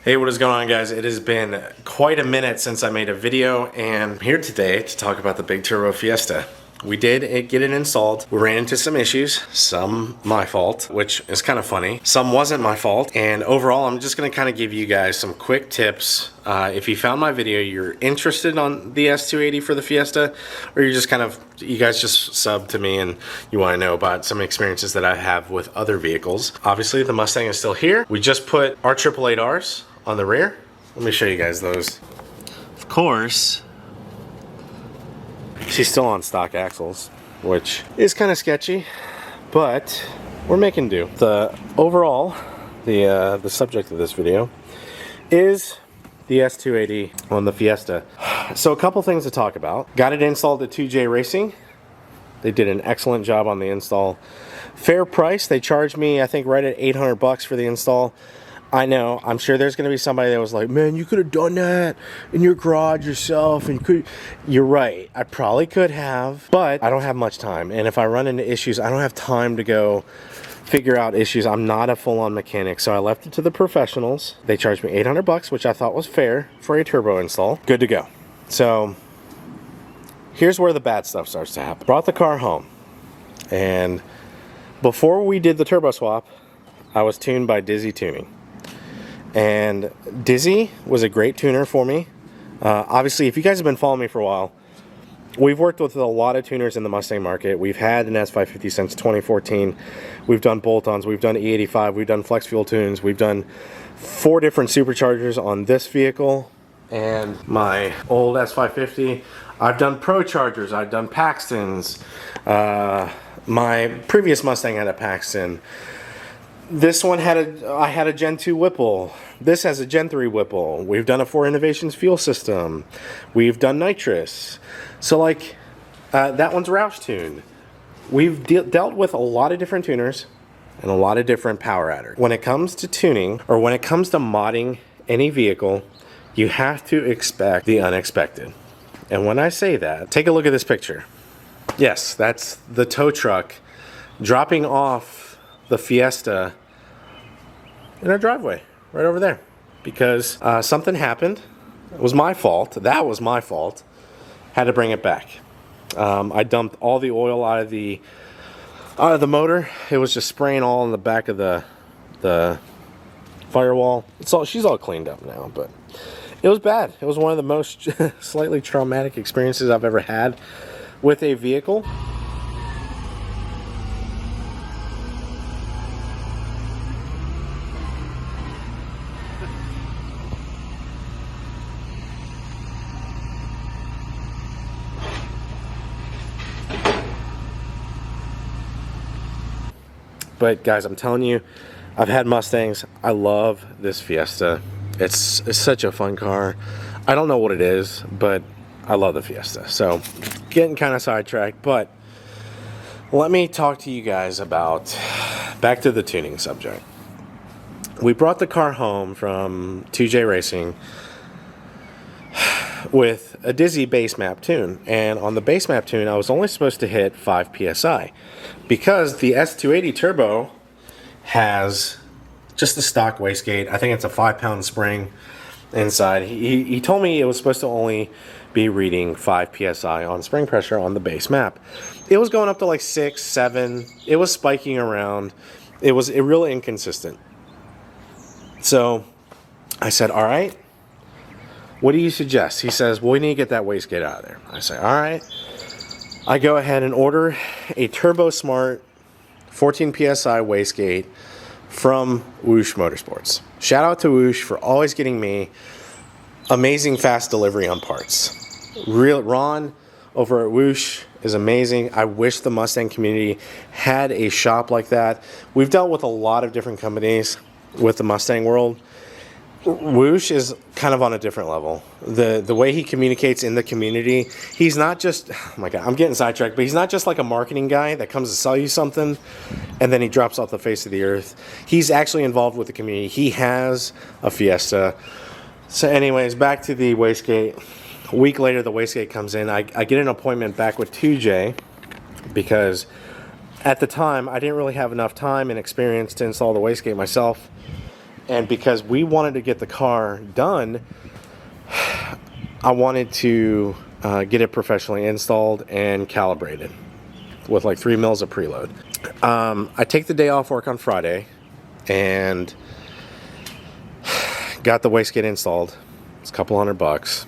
Hey, what is going on, guys? It has been quite a minute since I made a video, and I'm here today to talk about the big turbo Fiesta. We did get it installed. We ran into some issues, some my fault, which is kind of funny. Some wasn't my fault, and overall, I'm just gonna kind of give you guys some quick tips. If you found my video, you're interested on the S280 for the Fiesta, or you're just you guys just subbed to me and you wanna know about some experiences that I have with other vehicles. Obviously, the Mustang is still here. We just put our 888Rs on the rear. Let me show you guys those. Of course, she's still on stock axles, which is kind of sketchy, but we're making do. The overall, the subject of this video is the S280 on the Fiesta. So a couple things to talk about. Got it installed at 2J Racing. They did an excellent job on the install. Fair price. They charged me, I think, right at 800 bucks for the install. I know, I'm sure there's going to be somebody that was like, man, you could have done that in your garage yourself, and you're right, I probably could have, but I don't have much time, and if I run into issues, I don't have time to go figure out issues. I'm not a full-on mechanic, so I left it to the professionals. They charged me 800 bucks, which I thought was fair for a turbo install. Good to go. So here's where the bad stuff starts to happen. Brought the car home, and before we did the turbo swap, I was tuned by Dizzy Tuning. And Dizzy was a great tuner for me. Obviously, if you guys have been following me for a while, we've worked with a lot of tuners in the Mustang market. We've had an S550 since 2014. We've done bolt-ons, we've done E85, we've done flex fuel tunes, we've done 4 different superchargers on this vehicle and my old S550. I've done Pro Chargers, I've done Paxtons. My previous Mustang had a Paxton. This one I had a Gen 2 Whipple. This has a Gen 3 Whipple. We've done a 4 Innovations fuel system. We've done nitrous. So that one's Roush tuned. We've dealt with a lot of different tuners and a lot of different power adders. When it comes to tuning, or when it comes to modding any vehicle, you have to expect the unexpected. And when I say that, take a look at this picture. Yes, that's the tow truck dropping off the Fiesta in our driveway right over there, because something happened. It was my fault. That was my fault. Had to bring it back. I dumped all the oil out of the motor. It was just spraying all in the back of the firewall. She's all cleaned up now, but it was bad. It was one of the most slightly traumatic experiences I've ever had with a vehicle. But guys, I'm telling you, I've had Mustangs. I love this Fiesta. It's such a fun car. I don't know what it is, but I love the Fiesta. So getting kind of sidetracked, but let me talk to you guys about, back to the tuning subject. We brought the car home from 2J Racing with a Dizzy base map tune, and on the base map tune I was only supposed to hit 5 psi because the S280 turbo has just the stock wastegate. I think it's a 5-pound spring inside. He told me it was supposed to only be reading 5 psi on spring pressure on the base map. It was going up to like 6, 7. It was spiking around. It was really inconsistent. So I said, all right, what do you suggest? He says, well, we need to get that wastegate out of there. I say, all right. I go ahead and order a Turbo Smart 14 psi wastegate from Whoosh Motorsports. Shout out to Whoosh for always getting me amazing fast delivery on parts. Ron over at Whoosh is amazing. I wish the Mustang community had a shop like that. We've dealt with a lot of different companies with the Mustang world. Whoosh is kind of on a different level. The way he communicates in the community, he's not just, oh my God, I'm getting sidetracked, but he's not just like a marketing guy that comes to sell you something and then he drops off the face of the earth. He's actually involved with the community. He has a Fiesta. So anyways, back to the wastegate. A week later, the wastegate comes in. I get an appointment back with 2J because at the time, I didn't really have enough time and experience to install the wastegate myself. And because we wanted to get the car done, I wanted to get it professionally installed and calibrated with like 3 mils of preload. I take the day off work on Friday and got the wastegate installed. It's a couple $100.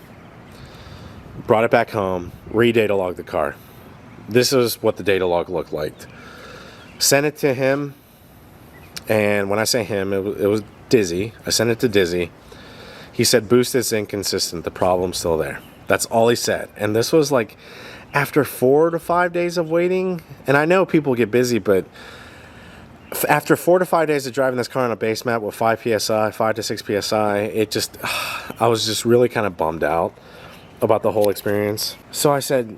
Brought it back home, re-data logged the car. This is what the data log looked like. Sent it to him, and when I say him, it was Dizzy. I sent it to Dizzy. He said, boost is inconsistent, the problem's still there. That's all he said. And this was like after 4 to 5 days of waiting. And I know people get busy, but after 4 to 5 days of driving this car on a base map with 5 psi, 5 to 6 psi, I was just really kind of bummed out about the whole experience. So I said,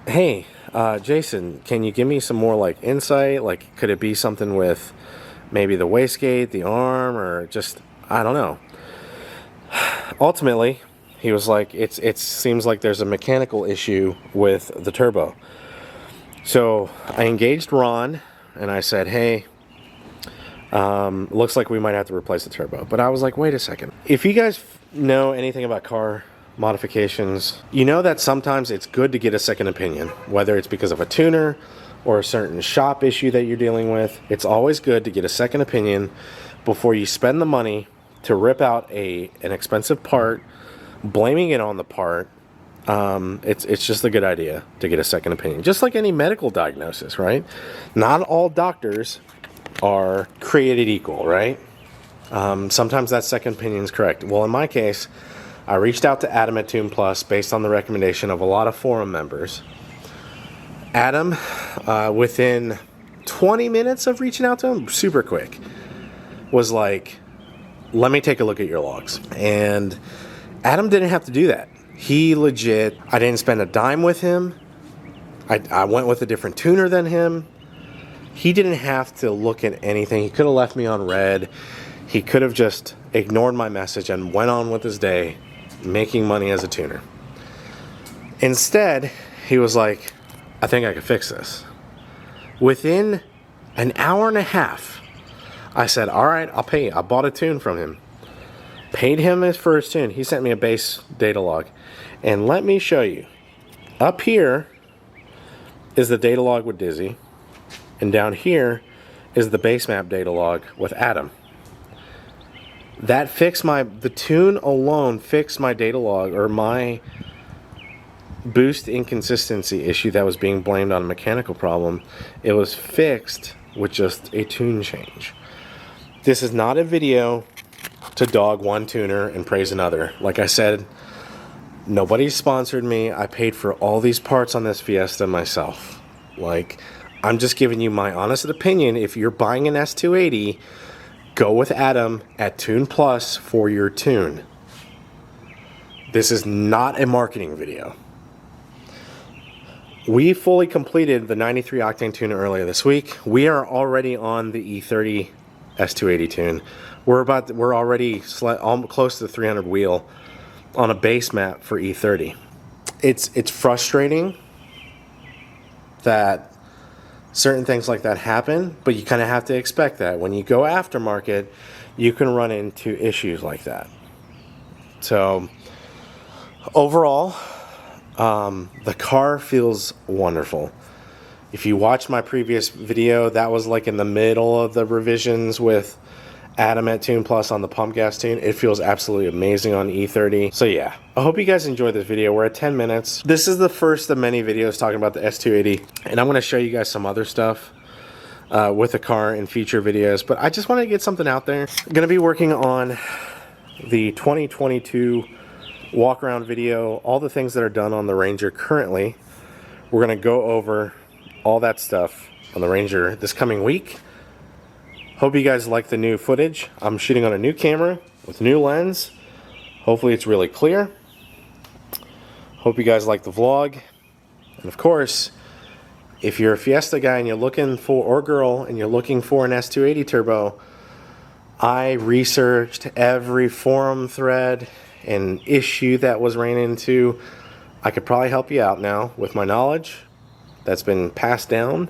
hey, Jason, can you give me some more like insight? Like, could it be something with maybe the wastegate, the arm, or just, I don't know. Ultimately, he was like, it seems like there's a mechanical issue with the turbo. So I engaged Ron and I said, hey, looks like we might have to replace the turbo. But I was like, wait a second. If you guys know anything about car modifications, you know that sometimes it's good to get a second opinion, whether it's because of a tuner or a certain shop issue that you're dealing with. It's always good to get a second opinion before you spend the money to rip out an expensive part, blaming it on the part. It's just a good idea to get a second opinion, just like any medical diagnosis, right? Not all doctors are created equal, right? Sometimes that second opinion is correct. Well, in my case, I reached out to Adam at Tune Plus based on the recommendation of a lot of forum members. Adam, within 20 minutes of reaching out to him, super quick, was like, let me take a look at your logs. And Adam didn't have to do that. He legit, I didn't spend a dime with him. I went with a different tuner than him. He didn't have to look at anything. He could have left me on red. He could have just ignored my message and went on with his day making money as a tuner. Instead, he was like, I think I could fix this. Within an hour and a half, I said, all right, I'll pay you. I bought a tune from him. Paid him his first tune. He sent me a base data log. And let me show you. Up here is the data log with Dizzy. And down here is the base map data log with Adam. That fixed the tune alone fixed my data log, or my boost inconsistency issue that was being blamed on a mechanical problem. It was fixed with just a tune change. This is not a video to dog one tuner and praise another. Like I said, nobody sponsored me. I paid for all these parts on this Fiesta myself. Like, I'm just giving you my honest opinion. If you're buying an S280, go with Adam at Tune Plus for your tune. This is not a marketing video. We fully completed the 93 octane tune earlier this week. We are already on the E30 S280 tune. We're already close to the 300 wheel on a base map for E30. It's frustrating that certain things like that happen, but you kind of have to expect that. When you go aftermarket, you can run into issues like that. So overall, the car feels wonderful. If you watch my previous video, that was like in the middle of the revisions with Adam at Tune Plus on the pump gas tune. It feels absolutely amazing on E30. So yeah, I hope you guys enjoyed this video. We're at 10 minutes. This is the first of many videos talking about the S280, and I'm going to show you guys some other stuff with the car in future videos, but I just wanted to get something out there. I'm going to be working on the 2022 walk around video, all the things that are done on the Ranger currently. We're going to go over all that stuff on the Ranger this coming week. Hope you guys like the new footage. I'm shooting on a new camera with new lens. Hopefully it's really clear. Hope you guys like the vlog. And of course, if you're a Fiesta guy and you're looking for, or girl, and you're looking for an S280 turbo, I researched every forum thread and issue that was ran into. I could probably help you out now with my knowledge that's been passed down.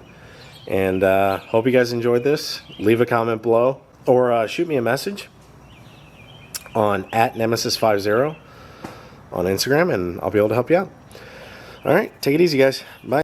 And hope you guys enjoyed this. Leave a comment below or shoot me a message on @nemesis50 on Instagram, and I'll be able to help you out. All right, take it easy, guys. Bye.